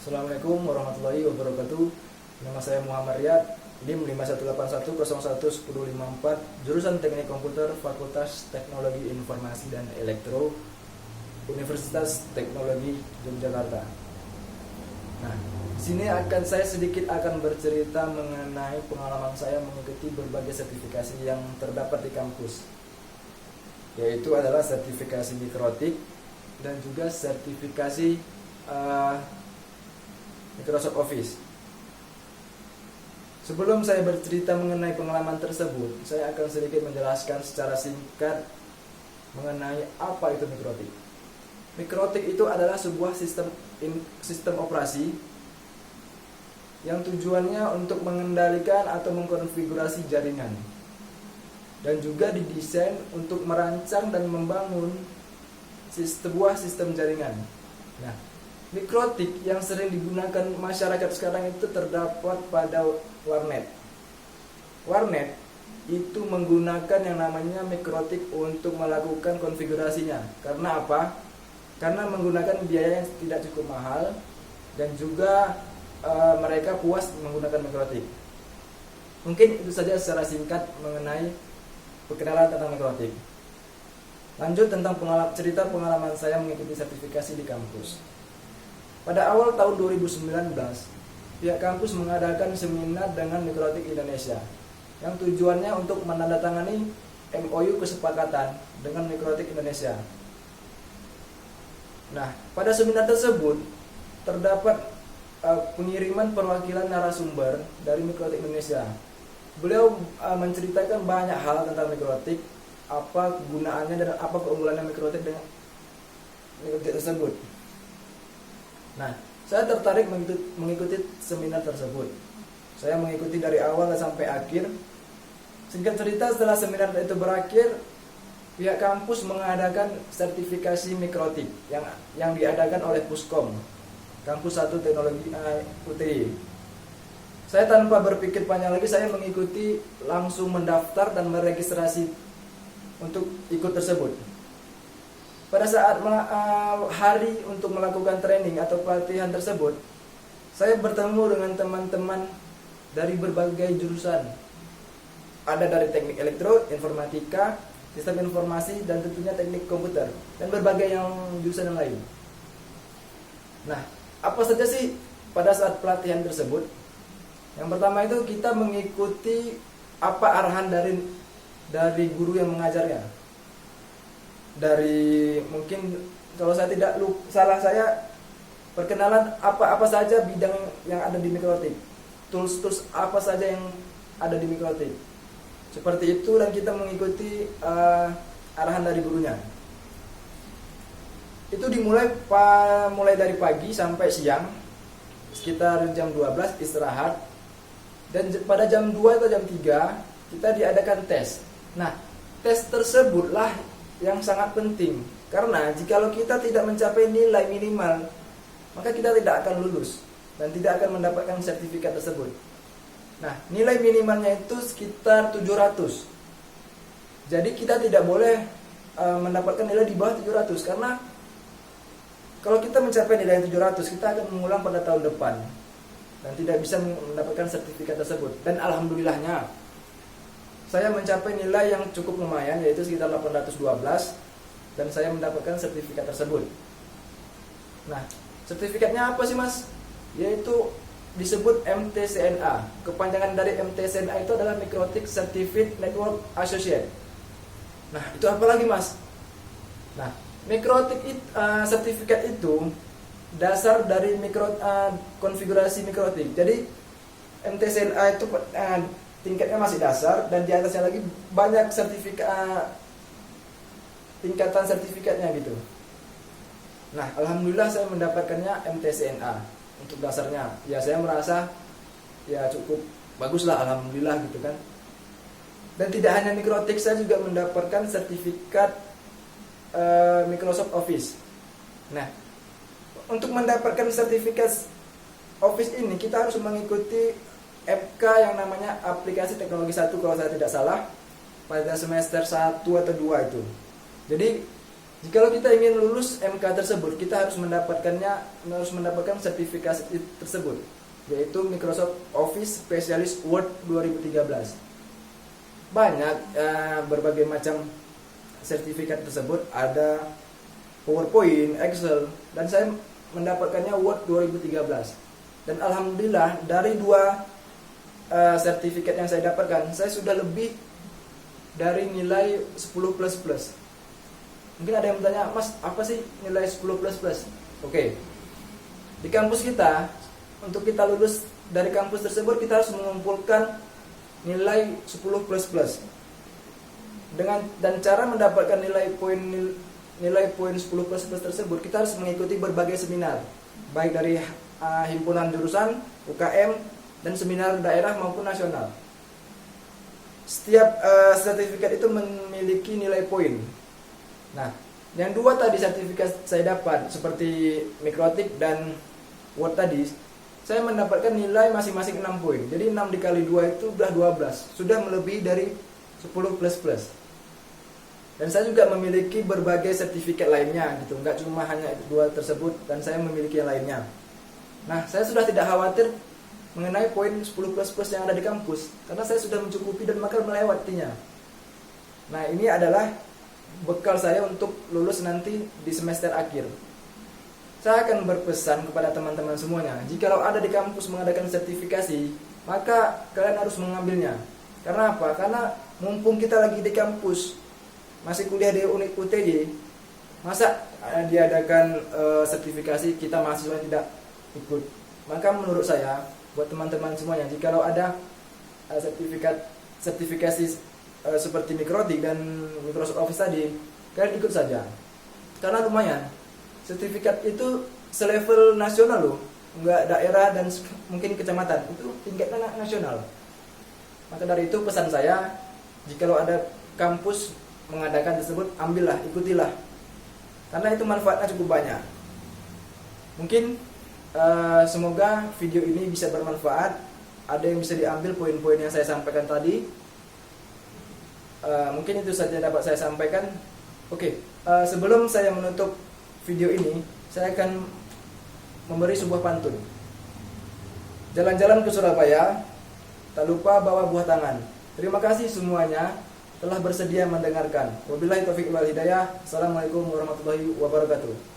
Assalamualaikum warahmatullahi wabarakatuh. Nama saya Muhammad Riyad, NIM 5181011054, jurusan Teknik Komputer, Fakultas Teknologi Informasi dan Elektro, Universitas Teknologi Yogyakarta. Nah, di sini saya sedikit akan bercerita mengenai pengalaman saya mengikuti berbagai sertifikasi yang terdapat di kampus, yaitu adalah sertifikasi mikrotik dan juga sertifikasi Microsoft Office. Sebelum saya bercerita mengenai pengalaman tersebut, saya akan sedikit menjelaskan secara singkat mengenai apa itu mikrotik. Mikrotik itu adalah sebuah sistem operasi yang tujuannya untuk mengendalikan atau mengkonfigurasi jaringan, dan juga didesain untuk merancang dan membangun sebuah sistem jaringan. Nah, mikrotik yang sering digunakan masyarakat sekarang itu terdapat pada warnet. Warnet itu menggunakan yang namanya mikrotik untuk melakukan konfigurasinya. Karena apa? Karena menggunakan biaya yang tidak cukup mahal, dan juga mereka puas menggunakan mikrotik. Mungkin itu saja secara singkat mengenai perkenalan tentang mikrotik. Lanjut tentang cerita pengalaman saya mengikuti sertifikasi di kampus. Pada awal tahun 2019, pihak kampus mengadakan seminar dengan Mikrotik Indonesia yang tujuannya untuk menandatangani MOU kesepakatan dengan Mikrotik Indonesia. Nah, pada seminar tersebut terdapat pengiriman perwakilan narasumber dari Mikrotik Indonesia. Beliau menceritakan banyak hal tentang mikrotik, apa kegunaannya dan apa keunggulannya mikrotik dengan mikrotik tersebut. Nah, saya tertarik mengikuti seminar tersebut. Saya mengikuti dari awal sampai akhir. Singkat cerita, setelah seminar itu berakhir, pihak kampus mengadakan sertifikasi mikrotik yang diadakan oleh Puskom, Kampus 1 Teknologi UTI. Saya tanpa berpikir panjang lagi, saya mengikuti, langsung mendaftar dan meregistrasi untuk ikut tersebut. Pada saat hari untuk melakukan training atau pelatihan tersebut, saya bertemu dengan teman-teman dari berbagai jurusan. Ada dari teknik elektro, informatika, sistem informasi, dan tentunya teknik komputer, dan berbagai jurusan yang lain. Nah, apa saja sih pada saat pelatihan tersebut? Yang pertama itu kita mengikuti apa arahan dari guru yang mengajarnya. Dari mungkin kalau saya tidak salah, saya perkenalan apa saja bidang yang ada di mikrotik, tools apa saja yang ada di mikrotik, seperti itu, dan kita mengikuti arahan dari gurunya. Itu dimulai mulai dari pagi sampai siang, sekitar jam 12 istirahat, dan pada jam 2 atau jam 3 kita diadakan tes. Nah, tes tersebutlah yang sangat penting, karena jikalau kita tidak mencapai nilai minimal, maka kita tidak akan lulus dan tidak akan mendapatkan sertifikat tersebut. Nah, nilai minimalnya itu sekitar 700. Jadi kita tidak boleh mendapatkan nilai di bawah 700, karena kalau kita mencapai nilai 700, kita akan mengulang pada tahun depan dan tidak bisa mendapatkan sertifikat tersebut. Dan alhamdulillahnya, saya mencapai nilai yang cukup lumayan, yaitu sekitar 812, dan saya mendapatkan sertifikat tersebut. Nah, sertifikatnya apa sih, Mas? Yaitu disebut MTCNA. Kepanjangan dari MTCNA itu adalah Mikrotik Certified Network Associate. Nah, itu apa lagi, Mas? Nah, mikrotik sertifikat itu dasar dari konfigurasi mikrotik. Jadi MTCNA itu tingkatnya masih dasar, dan di atasnya lagi banyak tingkatan sertifikatnya gitu. Nah, alhamdulillah saya mendapatkannya MTCNA untuk dasarnya. Ya, saya merasa ya cukup baguslah, alhamdulillah gitu kan. Dan tidak hanya mikrotik, saya juga mendapatkan sertifikat Microsoft Office. Nah, untuk mendapatkan sertifikat Office ini kita harus mengikuti FK yang namanya aplikasi teknologi 1 kalau saya tidak salah, pada semester 1 atau 2 itu. Jadi Jikalau kita ingin lulus MK tersebut, kita harus mendapatkan sertifikasi tersebut, yaitu Microsoft Office Specialist Word 2013. Banyak berbagai macam sertifikat tersebut, ada PowerPoint, Excel, dan saya mendapatkannya Word 2013. Dan alhamdulillah dari 2 sertifikat yang saya dapatkan, saya sudah lebih dari nilai 10++. Mungkin ada yang bertanya, Mas, apa sih nilai 10++? Oke. Di kampus kita, untuk kita lulus dari kampus tersebut, kita harus mengumpulkan nilai 10++. Dan cara mendapatkan nilai poin 10++ tersebut, kita harus mengikuti berbagai seminar, baik dari himpunan jurusan, UKM, dan seminar daerah maupun nasional. Setiap sertifikat itu memiliki nilai poin. Nah, yang 2 tadi sertifikat saya dapat, seperti Mikrotik dan Word tadi, saya mendapatkan nilai masing-masing 6 poin. Jadi 6 dikali 2 itu sudah 12, sudah melebihi dari 10++. Dan saya juga memiliki berbagai sertifikat lainnya gitu, nggak cuma hanya 2 tersebut, dan saya memiliki yang lainnya. Nah, saya sudah tidak khawatir mengenai poin 10++ yang ada di kampus, karena saya sudah mencukupi dan bakal melewatinya. Nah, ini adalah bekal saya untuk lulus nanti di semester akhir. Saya akan berpesan kepada teman-teman semuanya, jikalau ada di kampus mengadakan sertifikasi, maka kalian harus mengambilnya. Karena apa? Karena mumpung kita lagi di kampus, masih kuliah di unit UTY, masa diadakan sertifikasi kita mahasiswa tidak ikut? Maka menurut saya, buat teman-teman semuanya, jikalau ada sertifikasi seperti Mikrotik dan Microsoft Office tadi, kalian ikut saja. Karena lumayan, sertifikat itu selevel nasional loh, enggak daerah dan mungkin kecamatan, itu tingkatnya nasional. Maka dari itu pesan saya, jikalau ada kampus mengadakan tersebut, ambillah, ikutilah, karena itu manfaatnya cukup banyak. Mungkin semoga video ini bisa bermanfaat, ada yang bisa diambil poin-poin yang saya sampaikan tadi. Mungkin itu saja dapat saya sampaikan. Oke, sebelum saya menutup video ini, saya akan memberi sebuah pantun. Jalan-jalan ke Surabaya, tak lupa bawa buah tangan. Terima kasih semuanya telah bersedia mendengarkan. Wabillahi taufiq wal hidayah. Assalamualaikum warahmatullahi wabarakatuh.